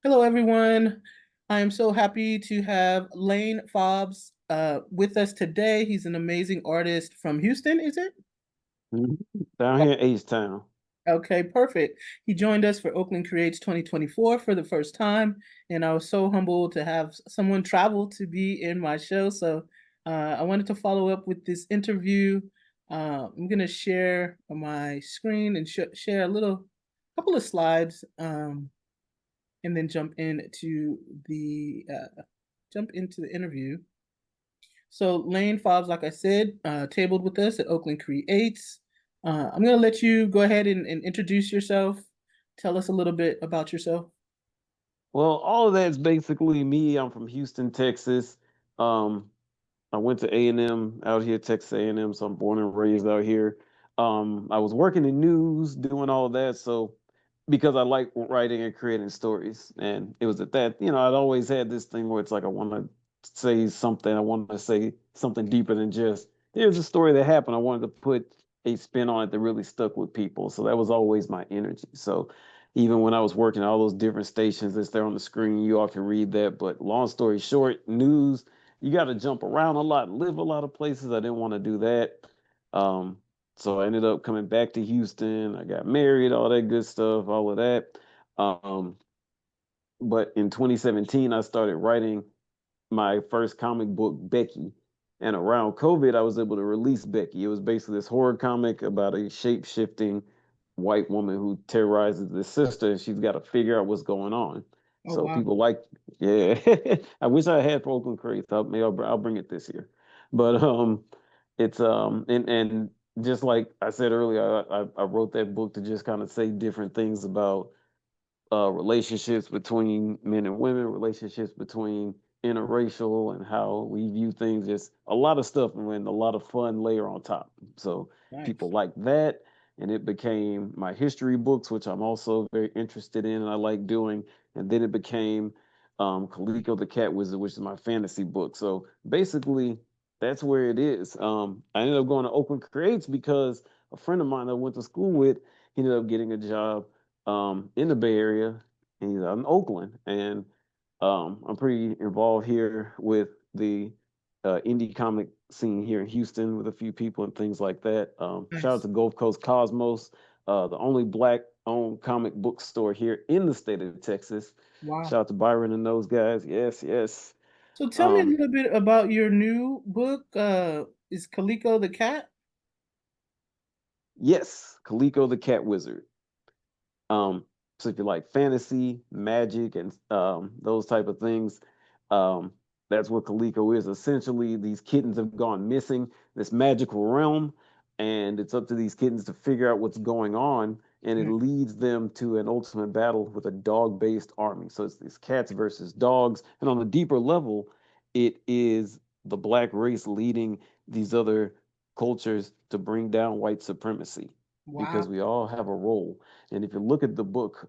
Hello, everyone. I am so happy to have Lane FOBBS with us today. He's an amazing artist from Houston, is it? Mhm. Down here in H-Town. Okay, perfect. He joined us for Oakland Creates 2024 for the first time, and I was so humbled to have someone travel to be in my show. So I wanted to follow up with this interview. I'm going to share my screen and share a little couple of slides. And then jump into the interview. So Lane Fobbs, like I said, tabled with us at Oakland Creates. I'm gonna let you go ahead and introduce yourself. Tell us a little bit about yourself. Well, all of that's basically me. I'm from Houston, Texas. Um, I went to A&M out here, Texas A&M, so I'm born and raised out here. I was working in news, doing all that, so because I like writing and creating stories, and it was at that, I'd always had this thing where it's like I want to say something, I want to say something deeper than just here's a story that happened. I wanted to put a spin on it that really stuck with people, so that was always my energy. So even when I was working all those different stations that's there on the screen, you all can read that. But long story short, news you got to jump around a lot, live a lot of places. I didn't want to do that. Um, so I ended up coming back to Houston. I got married, all that good stuff, all of that. Um, but in 2017, I started writing my first comic book, Becky. And around COVID, I was able to release Becky. It was basically this horror comic about a shape shifting white woman who terrorizes this sister, and she's got to figure out what's going on. Oh So wow. people like, yeah. I wish I had Oakland Crates. Maybe I'll bring it this year. But it's and just like I said earlier, I wrote that book to just kind of say different things about relationships between men and women, relationships between interracial, and how we view things. Just a lot of stuff and a lot of fun layer on top. So people Nice. like that. And it became my history books, which I'm also very interested in and I like doing. And then it became Kaliko the Cat Wizard, which is my fantasy book. So basically, that's where it is. I ended up going to Oakland Creates because a friend of mine that I went to school with, he ended up getting a job in the Bay Area. And he's out in Oakland, and I'm pretty involved here with the indie comic scene here in Houston with a few people and things like that. Shout out Nice. to Gulf Coast Cosmos, the only black-owned comic book store here in the state of Texas. Wow. Shout out to Byron and those guys. Yes, yes. So tell me a Um, little bit about your new book. Is Kaliko the cat? yes, Kaliko the Cat Wizard. Um, so if you like fantasy, magic, and those type of things, um, that's what Kaliko is. Essentially, these kittens have gone missing, this magical realm, and it's up to these kittens to figure out what's going on, and it Nice. leads them to an ultimate battle with a dog-based army. So it's these cats versus dogs, and on a deeper level, it is the black race leading these other cultures to bring down white supremacy because Wow. we all have a role. And if you look at the book,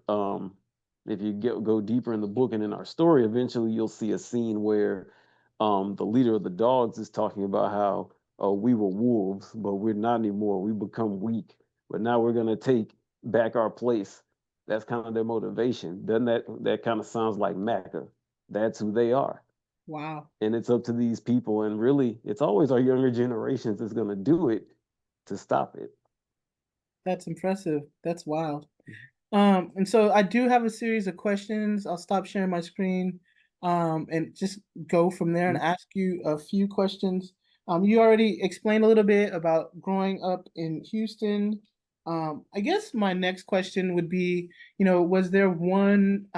if you go deeper in the book and in our story, eventually you'll see a scene where the leader of the dogs is talking about how we were wolves, but we're not anymore. We become weak, but now we're gonna take back our place. That's kind of their motivation. Doesn't that kind of sounds like Mecca? That's who they are. Wow. And it's up to these people. And really, it's always our younger generations that's gonna do it to stop it. That's impressive. That's wild. And so I do have a series of questions. I'll stop sharing my screen, and just go from there and ask you a few questions. You already explained a little bit about growing up in Houston. I guess my next question would be, was there one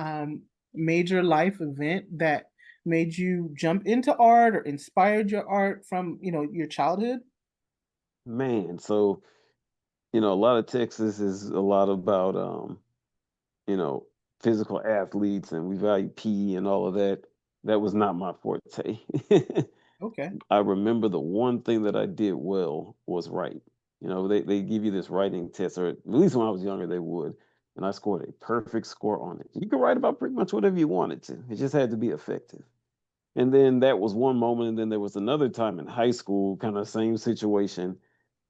major life event that made you jump into art or inspired your art from, your childhood? Man, so a lot of Texas is a lot about you know, physical athletes and we value PE and all of that. That was not my forte. Okay. I remember the one thing that I did well was write. They give you this writing test, or at least when I was younger, they would. And I scored a perfect score on it. You could write about pretty much whatever you wanted to. It just had to be effective. And then that was one moment. And then there was another time in high school, kind of same situation.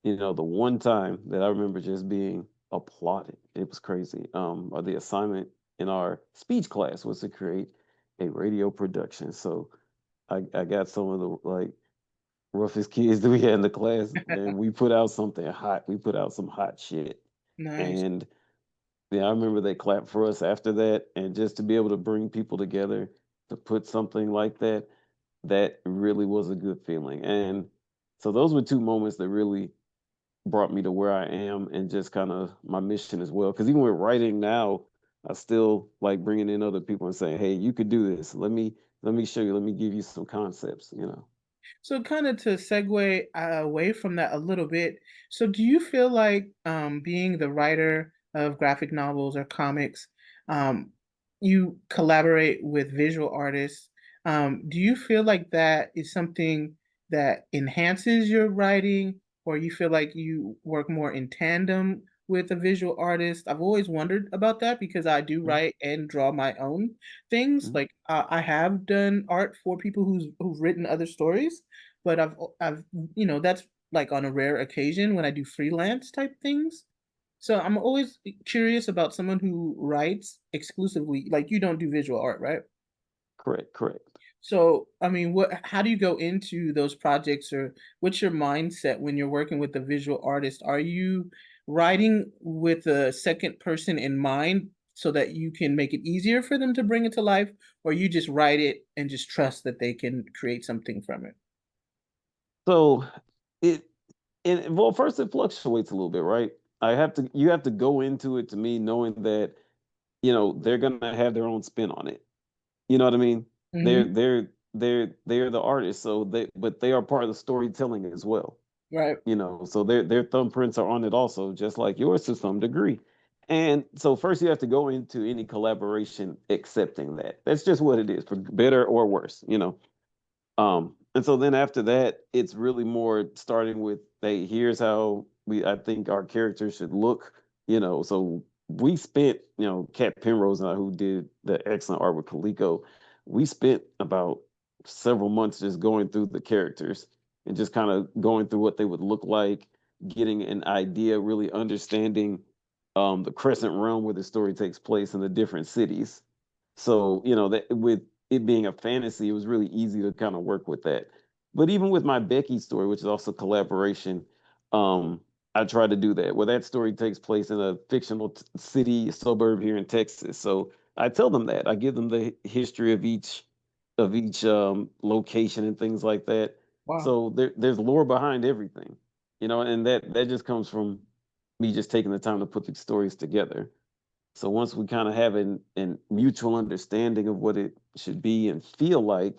The one time that I remember just being applauded. It was crazy. The assignment in our speech class was to create a radio production. So I got some of the like roughest kids that we had in the class, and we put out something hot. We put out some hot shit. Nice. And yeah, I remember they clapped for us after that. And just to be able to bring people together to put something like that, that really was a good feeling. And so those were two moments that really brought me to where I am and just kind of my mission as well. Because even with writing now, I still like bringing in other people and saying, "Hey, you could do this. Let me show you. Let me give you some concepts." You know. So kind of to segue away from that a little bit, so do you feel like being the writer of graphic novels or comics, um, you collaborate with visual artists? Do you feel like that is something that enhances your writing, or you feel like you work more in tandem with a visual artist? I've always wondered about that because I do Mhm, write and draw my own things. mhm. Like I have done art for people who've written other stories, but I've that's like on a rare occasion when I do freelance type things. So I'm always curious about someone who writes exclusively, like you don't do visual art, right? Correct, correct. So, I mean, how do you go into those projects, or what's your mindset when you're working with the visual artist? Are you writing with a second person in mind so that you can make it easier for them to bring it to life, or you just write it and just trust that they can create something from it? So it and well, first it fluctuates a little bit, right? You have to go into it to me knowing that, they're gonna have their own spin on it. You know what I mean? Hmm. They're the artists, so they are part of the storytelling as well. Right. So their thumbprints are on it also, just like yours to some degree. And so first you have to go into any collaboration accepting that. That's just what it is, for better or worse. And so then after that, it's really more starting with, hey, here's how I think our characters should look. So we spent, Kat Penrose and I, who did the excellent art with Coleco, we spent about several months just going through the characters and just kind of going through what they would look like, getting an idea, really understanding the Crescent Realm where the story takes place in the different cities. So, that with it being a fantasy, it was really easy to kind of work with that. But even with my Becky story, which is also collaboration, um, I try to do that. Where that story takes place in a fictional city, suburb here in Texas. So I tell them that. I give them the history of each location and things like that. Wow. So there's lore behind everything, and that just comes from me just taking the time to put these stories together. So once we kind of have an mutual understanding of what it should be and feel like,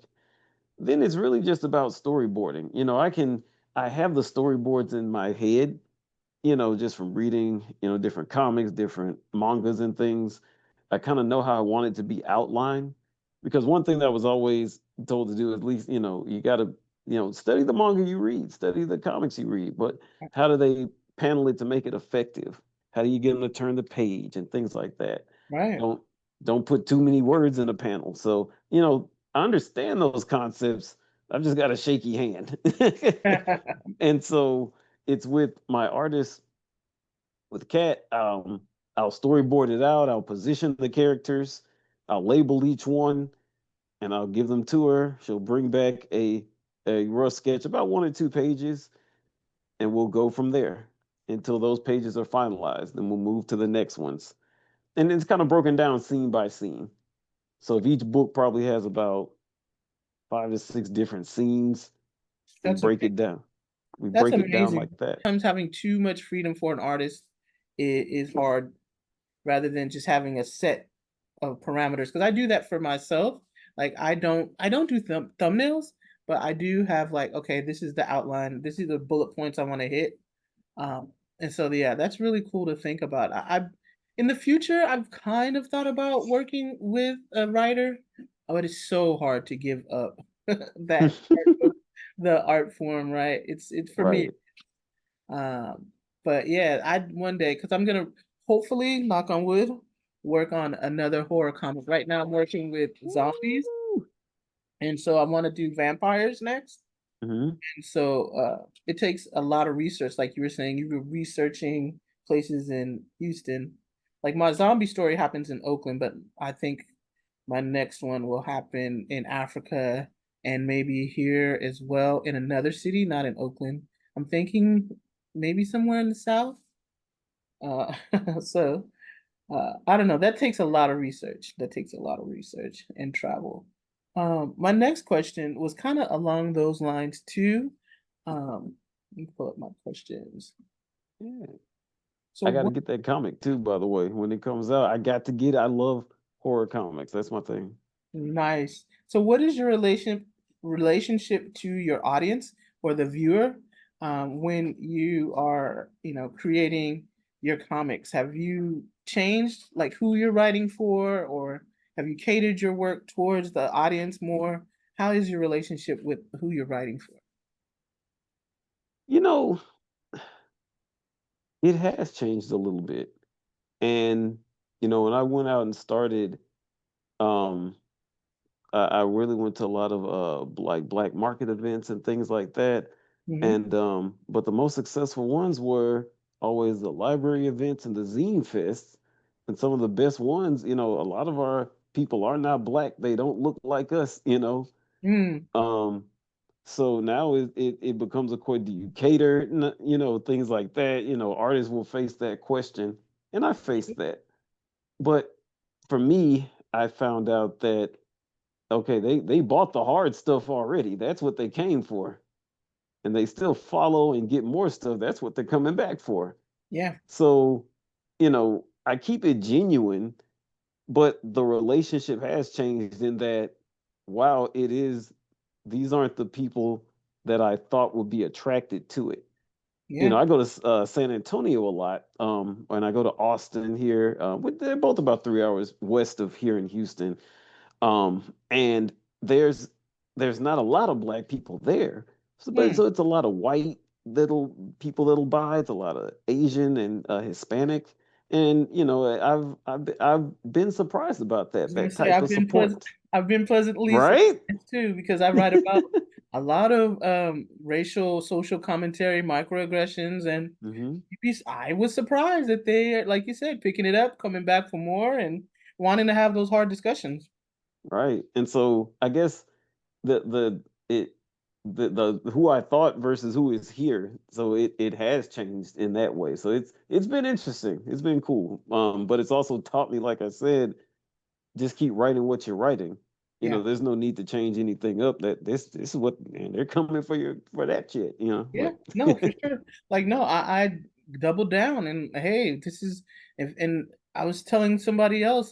then it's really just about storyboarding. I have the storyboards in my head, just from reading, different comics, different mangas and things. I kind of know how I want it to be outlined, because one thing that I was always told to do, at least, you got to, study the manga you read, study the comics you read, but how do they panel it to make it effective? How do you get them to turn the page and things like that? Right. Don't don't put too many words in a panel. So, I understand those concepts. I've just got a shaky hand. And so it's with my artist, with Kat. I'll storyboard it out. I'll position the characters. I'll label each one, and I'll give them to her. She'll bring back a rough sketch, about 1 or 2 pages, and we'll go from there until those pages are finalized. Then we'll move to the next ones, and it's kind of broken down scene by scene. So if each book probably has about 5 to 6 different scenes, we That's break amazing. it down. We That's break it down amazing. like that. Sometimes having too much freedom for an artist is hard, rather than just having a set of parameters. Because I do that for myself. Like I don't do thumbnails, but I do have like, okay, this is the outline, this is the bullet points I want to hit. And so yeah, that's really cool to think about. I in the future I've kind of thought about working with a writer. Oh, it is so hard to give up that part of the art form, right? It's for me. Right. Um, but yeah, I one day, because I'm gonna hopefully, knock on wood, work on another horror comic. Right now I'm working with zombies, Woo! and so I want to do vampires next. Mhm. And so it takes a lot of research, like you were saying, you were researching places in Houston. Like my zombie story happens in Oakland, but I think my next one will happen in Africa and maybe here as well in another city, not in Oakland. I'm thinking maybe somewhere in the South. Uh, so I don't know. That takes a lot of research. That takes a lot of research and travel. My next question was kind of along those lines too. Let me pull up my questions. Yeah. So I got to what get that comic too, by the way. When it comes out, I got to get it. I love horror comics. That's my thing. Nice. So what is your relationship to your audience or the viewer when you are, creating your comics? Have you changed like who you're writing for, or have you catered your work towards the audience more? How is your relationship with who you're writing for? You know, it has changed a little bit. And, when I went out and started, um, I really went to a lot of like black market events and things like that. Hmm. And but the most successful ones were always the library events and the zine fests. And some of the best ones, a lot of our people are not black. They don't look like us. Mm, Um, so now it becomes a question, do you cater, things like that. Artists will face that question. And I faced that. But for me, I found out that okay, they bought the hard stuff already. That's what they came for. And they still follow and get more stuff. That's what they're coming back for. yeah, So, I keep it genuine, but the relationship has changed in that wow, these aren't the people that I thought would be attracted to it. yeah. I go to San Antonio a lot, and I go to Austin here. They're both about 3 hours west of here in Houston. And there's not a lot of black people there. Mm, So it's a lot of white little people that'll buy. It's a lot of Asian and Hispanic. And I've been surprised about I that was gonna that say type of support. I've been pleasantly Right? surprised too because I write about a lot of racial social commentary, microaggressions, and Hmm. I was surprised that they, like you said, picking it up, coming back for more, and wanting to have those hard discussions. Right. And so I guess the it the who I thought versus who is here. So it has changed in that way. So it's been interesting. It's been cool. But it's also taught me, like I said, just keep writing what you're writing. Yeah. There's no need to change anything up. That this is what man, they're coming for that shit. Yeah, But no, for sure. Like, no, I doubled down and hey, this is if and I was telling somebody else,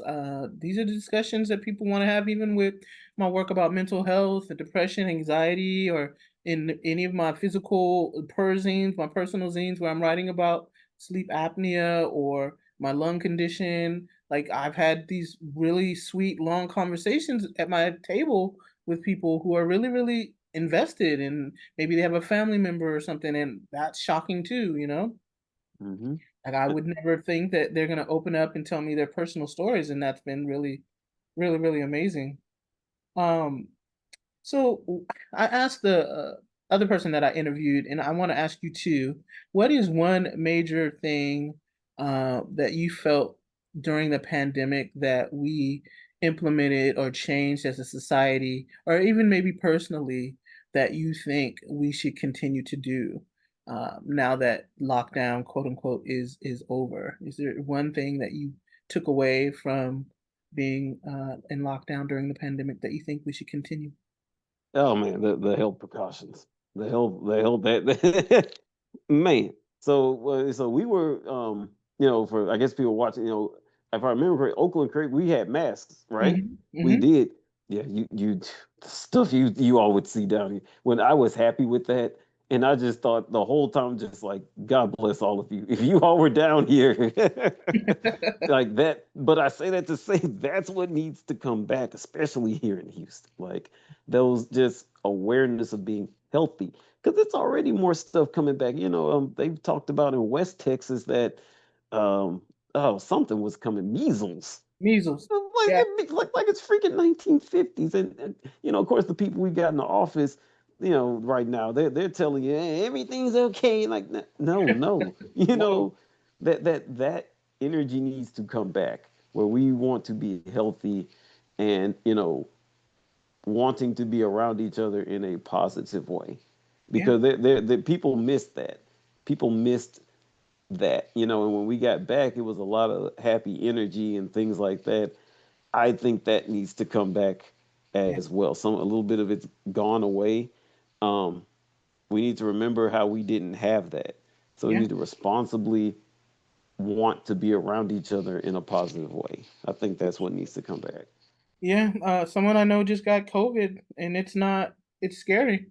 these are the discussions that people want to have even with my work about mental health, and depression, anxiety, or in any of my physical zines, my personal zines where I'm writing about sleep apnea or my lung condition. Like I've had these really sweet long conversations at my table with people who are really, really invested and maybe they have a family member or something, and that's shocking too. hmm Like I would never think that they're gonna open up and tell me their personal stories, and that's been really, really, really amazing. Um, so I asked the other person that I interviewed, and I want to ask you too. What is one major thing that you felt during the pandemic that we implemented or changed as a society, or even maybe personally, that you think we should continue to do now that lockdown, quote unquote, is over? Is there one thing that you took away from being in lockdown during the pandemic that you think we should continue? oh man, the health precautions, the health that man. So we were for I guess people watching, if I remember correct, Oakland Creek, we had masks, right? Hmm. We Hmm. did. Yeah, you the stuff you all would see down here. When I was happy with that, and I just thought the whole time, just like God bless all of you. If you all were down here like that, but I say that to say that's what needs to come back, especially here in Houston. Like those just awareness of being healthy because it's already more stuff coming back. They've talked about in West Texas that um, oh, something was coming, measles. Measles. Like, Yeah. like it's freaking 1950s, and of course, the people we got in the office, right now, they're telling you, "Hey, everything's okay." Like, no, no, Whoa. that energy needs to come back where we want to be healthy and, wanting to be around each other in a positive way Yeah, because people missed that. People missed that, and when we got back, it was a lot of happy energy and things like that. I think that needs to come back yeah, as well. A little bit of it's gone away. Um, we need to remember how we didn't have that. So we yeah, need to responsibly want to be around each other in a positive way. I think that's what needs to come back. yeah. Someone I know just got COVID, and it's not. It's scary.